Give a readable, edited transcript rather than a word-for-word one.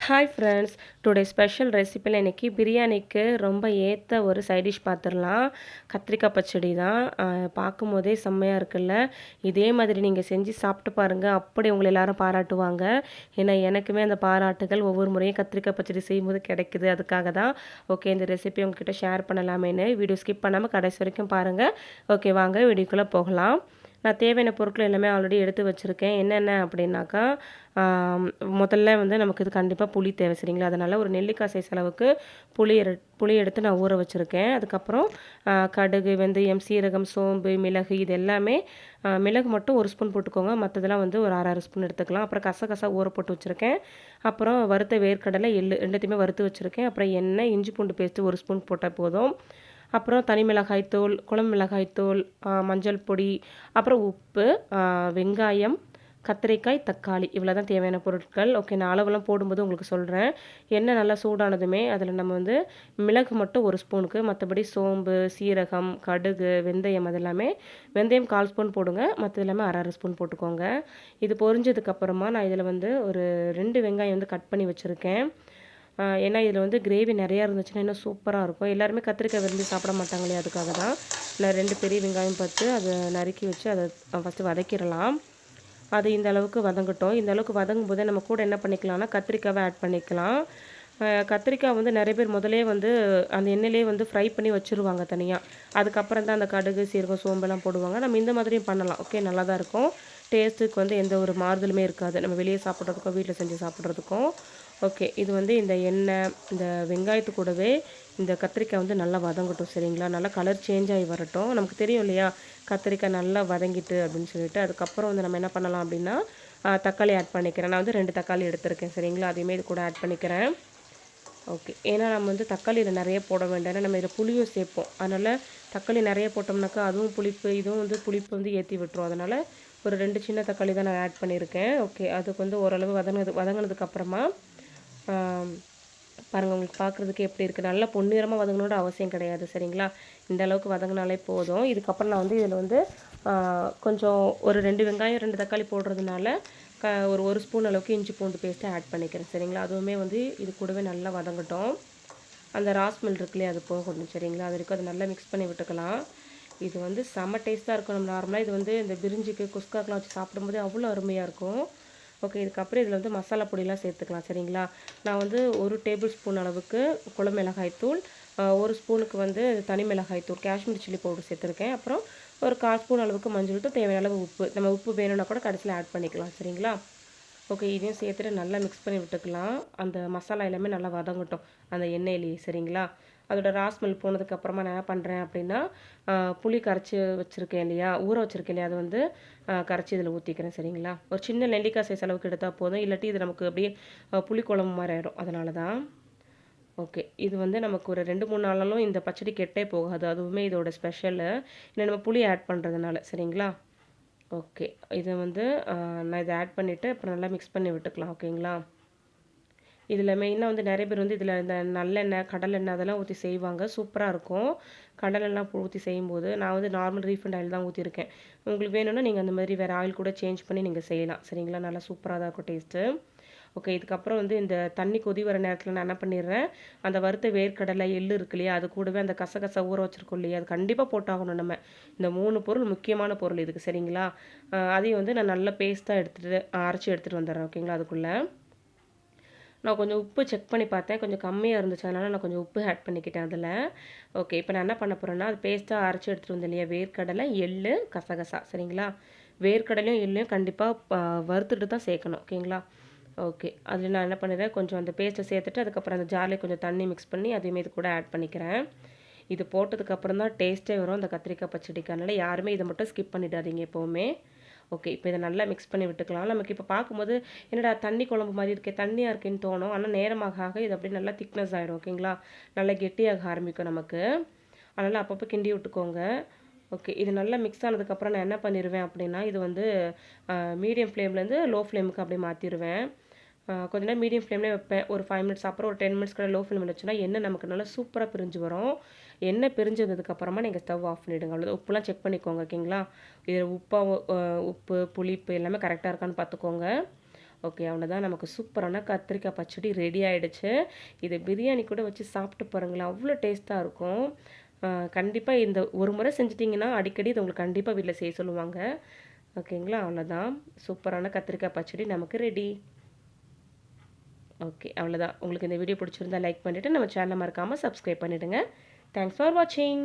Hi friends, today special ரெசிப்பியில் இன்றைக்கி பிரியாணிக்கு ரொம்ப ஏற்ற ஒரு சைட் டிஷ் பார்த்துடலாம். கத்திரிக்காய் பச்சடி தான். பார்க்கும்போதே செம்மையாக இருக்குல்ல. இதே மாதிரி நீங்கள் செஞ்சு சாப்பிட்டு பாருங்கள், அப்படி உங்களை எல்லாரும் பாராட்டுவாங்க. ஏன்னா எனக்குமே அந்த பாராட்டுகள் ஒவ்வொரு முறையும் கத்திரிக்காய் பச்சடி செய்யும்போது கிடைக்குது. அதுக்காக தான் ஓகே இந்த ரெசிபி உங்ககிட்ட ஷேர் பண்ணலாமேன்னு வீடியோ ஸ்கிப் பண்ணாமல் கடைசி வரைக்கும் பாருங்கள். ஓகே வாங்க வீடியோக்குள்ளே போகலாம். நான் தேவையான பொருட்கள் எல்லாமே ஆல்ரெடி எடுத்து வச்சுருக்கேன். என்னென்ன அப்படின்னாக்கா, முதல்ல வந்து நமக்கு இது கண்டிப்பாக புளி தேவை சரிங்களா. அதனால் ஒரு நெல்லிக்காய் சைஸ் அளவுக்கு புளி எடுத்து நான் ஊற வச்சுருக்கேன். அதுக்கப்புறம் கடுகு, வெந்தயம், சீரகம், சோம்பு, மிளகு இது எல்லாமே மிளகு மட்டும் 1 ஸ்பூன் போட்டுக்கோங்க. மற்றதெல்லாம் வந்து ஒரு 1/2 ஸ்பூன் எடுத்துக்கலாம். அப்புறம் கசகசா ஊற போட்டு வச்சுருக்கேன். அப்புறம் வறுத்த வேர்க்கடலை, எள்ளு 2த்தையுமே வறுத்து வச்சுருக்கேன். அப்புறம் எண்ணெய், இஞ்சி பூண்டு பேஸ்ட்டு 1 ஸ்பூன் போட்டால் போதும். அப்புறம் தனி மிளகாய் தூள், குழம்பு மிளகாய் தூள், மஞ்சள் பொடி, அப்புறம் உப்பு, வெங்காயம், கத்திரிக்காய், தக்காளி இவ்வளோ தான் தேவையான பொருட்கள். ஓகே நான் அளவெல்லாம் போடும்போது உங்களுக்கு சொல்கிறேன். எண்ணெய் நல்லா சூடானதுமே அதில் நம்ம வந்து மிளகு மட்டும் 1 ஸ்பூனுக்கு, மற்றபடி சோம்பு, சீரகம், கடுகு, வெந்தயம் அதெல்லாமே வெந்தயம் 1/4 ஸ்பூன் போடுங்க. மற்றது எல்லாமே 1/2 ஸ்பூன் போட்டுக்கோங்க. இது பொரிஞ்சதுக்கப்புறமா நான் இதில் வந்து ஒரு 2 வெங்காயம் வந்து கட் பண்ணி வச்சுருக்கேன். ஏன்னா இதில் வந்து கிரேவி நிறையா இருந்துச்சுன்னா இன்னும் சூப்பராக இருக்கும். எல்லாருமே கத்திரிக்காய் விரும்பி சாப்பிட மாட்டாங்களே, அதுக்காக தான் நான் 2 பெரிய வெங்காயம் பார்த்து அதை நறுக்கி வச்சு அதை ஃபஸ்ட்டு வதக்கிடலாம். அது இந்த அளவுக்கு வதங்கட்டும். இந்த அளவுக்கு வதங்கும் போதே நம்ம கூட என்ன பண்ணிக்கலாம்னா கத்திரிக்காவை ஆட் பண்ணிக்கலாம். கத்திரிக்காய் வந்து நிறைய பேர் முதலே வந்து அந்த எண்ணெயிலேயே வந்து ஃப்ரை பண்ணி வச்சுருவாங்க தனியாக. அதுக்கப்புறம் தான் அந்த கடுகு, சீரகம், சோம்பெல்லாம் போடுவாங்க. நம்ம இந்த மாதிரியும் பண்ணலாம். ஓகே நல்லா தான் இருக்கும். டேஸ்ட்டுக்கு வந்து எந்த ஒரு மாறுதலுமே இருக்காது. நம்ம வெளியே சாப்பிட்றதுக்கும் வீட்டில் செஞ்சு சாப்பிட்றதுக்கும். ஓகே இது வந்து இந்த எண்ணெய், இந்த வெங்காயத்து கூடவே இந்த கத்திரிக்காய் வந்து நல்லா வதங்கட்டும் சரிங்களா. நல்லா கலர் சேஞ்ச் ஆகி வரட்டும். நமக்கு தெரியும் இல்லையா கத்திரிக்காய் நல்லா வதங்கிட்டு அப்படின்னு சொல்லிட்டு. அதுக்கப்புறம் வந்து நம்ம என்ன பண்ணலாம் அப்படின்னா தக்காளி ஆட் பண்ணிக்கிறேன். நான் வந்து 2 தக்காளி எடுத்திருக்கேன் சரிங்களா. அதையுமே இது கூட ஆட் பண்ணிக்கிறேன். ஓகே ஏன்னா நம்ம வந்து தக்காளி இதில் நிறைய போட வேண்டாம். ஏன்னா நம்ம இதில் புளியும் சேர்ப்போம். அதனால் தக்காளி நிறைய போட்டோம்னாக்கா அதுவும் புளிப்பு, இதுவும் வந்து புளிப்பு வந்து ஏற்றி விட்டுரும். அதனால் ஒரு 2 சின்ன தக்காளி தான் நான் ஆட் பண்ணியிருக்கேன். ஓகே அதுக்கு வந்து ஓரளவு வதங்கினதுக்கப்புறமா பாருங்கள் உங்களுக்கு பார்க்குறதுக்கு எப்படி இருக்குது. நல்லா பொன்னிறமாக வதங்கணுன்ற அவசியம் கிடையாது சரிங்களா. இந்த அளவுக்கு வதங்கினாலே போதும். இதுக்கப்புறம் நான் வந்து இதில் வந்து கொஞ்சம் ஒரு 2 வெங்காயம் 2 தக்காளி போடுறதுனால ஒரு ஸ்பூன் அளவுக்கு இஞ்சி பூண்டு பேஸ்ட்டு ஆட் பண்ணிக்கிறேன் சரிங்களா. அதுவுமே வந்து இது கூடவே நல்லா வதங்கட்டும். அந்த ராஸ்மெல் இருக்குல்லையே அது போகணும் சரிங்களா. அது வரைக்கும் அதை நல்லா மிக்ஸ் பண்ணி விட்டுக்கலாம். இது வந்து செம்ம டேஸ்ட்டாக இருக்கும். நம்ம நார்மலாக இது வந்து இந்த பிரிஞ்சிக்கு குஸ்காக்கெலாம் வச்சு சாப்பிடும்போது அவ்வளோ அருமையாக இருக்கும். ஓகே இதுக்கப்புறம் இதில் வந்து மசாலா பொடியெலாம் சேர்த்துக்கலாம் சரிங்களா. நான் வந்து 1 டேபிள் ஸ்பூன் அளவுக்கு குழம்பு மிளகாய் தூள், 1 ஸ்பூனுக்கு வந்து தனி மிளகாய் தூள், காஷ்மீர் சில்லி பவுடர் சேர்த்துருக்கேன். அப்புறம் ஒரு 1/4 ஸ்பூன் அளவுக்கு மஞ்சள் தூள், தேவையான அளவு உப்பு. நம்ம உப்பு வேணும்னா கூட கடைசியில் ஆட் பண்ணிக்கலாம் சரிங்களா. ஓகே இதையும் சேர்த்துட்டு நல்லா மிக்ஸ் பண்ணி விட்டுக்கலாம். அந்த மசாலா எல்லாமே நல்லா வதங்கட்டும் அந்த எண்ணெயிலேயே சரிங்களா. அதோட ராஸ்மெல் போனதுக்கப்புறமா நான் என்ன பண்ணுறேன் அப்படின்னா புளி கரைச்சி வச்சுருக்கேன் இல்லையா, ஊற வச்சுருக்கேன் இல்லையா, அது வந்து கரைச்சி இதில் ஊற்றிக்கிறேன் சரிங்களா. ஒரு சின்ன நெல்லிக்காய் சைஸ் அளவுக்கு எடுத்தால் போதும். இல்லாட்டி இது நமக்கு அப்படியே புளிக்குழம்பு மாதிரி ஆயிடும். அதனால தான். ஓகே இது வந்து நமக்கு ஒரு 2-3 நாளாலும் இந்த பச்சடி கெட்டே போகாது. அதுவுமே இதோட ஸ்பெஷலு. இல்லை நம்ம புளி ஆட் பண்ணுறதுனால சரிங்களா. ஓகே இதை வந்து நான் இதை ஆட் பண்ணிவிட்டு அப்புறம் நல்லா மிக்ஸ் பண்ணி விட்டுக்கலாம். ஓகேங்களா. இதில் மெயினாக வந்து நிறைய பேர் வந்து இதில் இந்த நல்லெண்ணெய், கடலெண்ணெய் அதெல்லாம் ஊற்றி செய்வாங்க. சூப்பராக இருக்கும். கடலெண்ணெய் ஊற்றி செய்யும்போது நான் வந்து நார்மல் ரீஃபண்ட் ஆயில் தான் ஊற்றிருக்கேன். உங்களுக்கு வேணும்னா நீங்கள் அந்த மாதிரி வேறு ஆயில் கூட சேஞ்ச் பண்ணி நீங்கள் செய்யலாம் சரிங்களா. நல்லா சூப்பராக தான் இருக்கும் டேஸ்ட்டு. ஓகே இதுக்கப்புறம் வந்து இந்த தண்ணி கொதி வர நேரத்தில் நான் என்ன பண்ணிடுறேன், அந்த வறுத்த வேர்க்கடலை, எள்ளு இருக்கு இல்லையா, அது கூடவே அந்த கசகசா ஊற வச்சுருக்கோம் இல்லையா, அது கண்டிப்பாக போட்டாகணும் நம்ம. இந்த 3 பொருள் முக்கியமான பொருள் இதுக்கு சரிங்களா. அதையும் வந்து நான் நல்லா பேஸ்ட்டாக எடுத்துகிட்டு அரைச்சி எடுத்துகிட்டு வந்துடுறேன். ஓகேங்களா. அதுக்குள்ளே நான் கொஞ்சம் உப்பு செக் பண்ணி பார்த்தேன். கொஞ்சம் கம்மியாக இருந்துச்சு. அதனால் நான் கொஞ்சம் உப்பு ஆட் பண்ணிக்கிட்டேன் அதில். ஓகே இப்போ நான் என்ன பண்ண போகிறேன்னா அது பேஸ்ட்டாக அரைச்சி எடுத்துகிட்டு வந்தேன் இல்லையா, வேர்க்கடலை, எள்ளு, கசகசா சரிங்களா. வேர்க்கடலையும் எள்ளையும் கண்டிப்பாக வறுத்துட்டு தான் சேர்க்கணும். ஓகேங்களா. ஓகே அதில் நான் என்ன பண்ணிடுறேன், கொஞ்சம் அந்த பேஸ்ட்டை சேர்த்துட்டு அதுக்கப்புறம் அந்த ஜார்லேயே கொஞ்சம் தண்ணி மிக்ஸ் பண்ணி அதையுமே இது கூட ஆட் பண்ணிக்கிறேன். இது போட்டதுக்கப்புறம் தான் டேஸ்ட்டே வரும் அந்த கத்திரிக்காய் பச்சடிக்கு. அதனால் யாருமே இதை மட்டும் ஸ்கிப் பண்ணிடாதீங்க எப்போவுமே. ஓகே இப்போ இதை நல்லா மிக்ஸ் பண்ணி விட்டுக்கலாம். நமக்கு இப்போ பார்க்கும்போது என்னடா தண்ணி குழம்பு மாதிரி இருக்கே, தண்ணியாக இருக்கேன்னு தோணும். ஆனால் நேரமாக ஆக இது அப்படியே நல்லா திக்னஸ் ஆகிடும். ஓகேங்களா. நல்லா கெட்டியாக ஆரம்பிக்கும் நமக்கு. அதனால் அப்பப்போ கிண்டி விட்டுக்கோங்க. ஓகே இது நல்லா மிக்ஸ் ஆனதுக்கப்புறம் நான் என்ன பண்ணிடுவேன் அப்படின்னா இது வந்து மீடியம் ஃப்ளேம்லேருந்து லோ ஃப்ளேமுக்கு அப்படியே மாற்றிடுவேன். கொஞ்ச நேரம் மீடியம் ஃப்ளேம்லேயே வைப்பேன். ஒரு 5 மினிட்ஸ் அப்புறம் ஒரு 10 மினிட்ஸ் கூட லோ ஃப்ளேமில் வச்சுன்னா எண்ணெய் நமக்கு நல்லா சூப்பராக பிரிஞ்சு வரும். எண்ணெய் பிரிஞ்சதுக்கப்புறமா நீங்கள் ஸ்டவ் ஆஃப் பண்ணிவிடுங்க. அவ்வளோதான். உப்புலாம் செக் பண்ணிக்கோங்க. ஓகேங்களா. இதில் உப்பு, புளிப்பு எல்லாமே கரெக்டாக இருக்கான்னு பார்த்துக்கோங்க. ஓகே, அவ்வளோதான். நமக்கு சூப்பரான கத்திரிக்காய் பச்சடி ரெடி ஆயிடுச்சு. இது பிரியாணி கூட வச்சு சாப்பிட்டு பாருங்களேன், அவ்வளோ டேஸ்ட்டாக இருக்கும். கண்டிப்பா இந்த ஒரு முறை செஞ்சுட்டிங்கன்னா, அடிக்கடி இத உங்களுக்கு கண்டிப்பா வீட்ல செய்ய சொல்லுவாங்க. ஓகேங்களா? அவ்வளோதான். சூப்பரான கத்திரிக்காய் பச்சடி நமக்கு ரெடி. ஓகே, அவ்வளோதான். உங்களுக்கு இந்த வீடியோ பிடிச்சிருந்தா லைக் பண்ணிவிட்டு நம்ம சேனலை மறக்காமல் சப்ஸ்கிரைப் பண்ணிவிடுங்க. தேங்க்ஸ் ஃபார் வாட்சிங்.